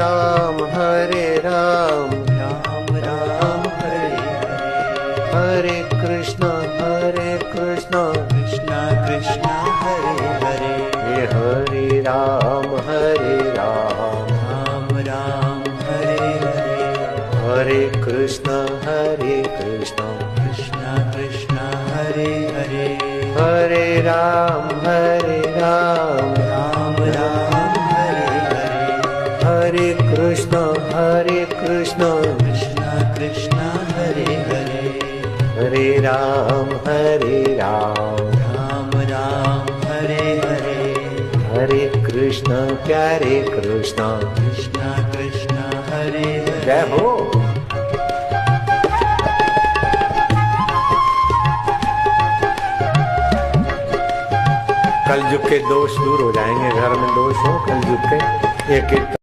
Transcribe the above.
राम राम राम हरे हरे, हरे कृष्ण कृष्ण कृष्ण हरे हरे, हरे राम राम राम हरे हरे, हरे कृष्ण कृष्ण कृष्ण हरे हरे, हरे राम राम राम हरे हरे, हरे कृष्ण कृष्ण हरे हरे, हरे राम राम हरे हरे, हरे कृष्ण प्यारे कृष्ण कृष्ण हरे हरे। जय हो। कलयुग के दोष दूर हो जाएंगे। घर में दोष हो कलयुग के एक एक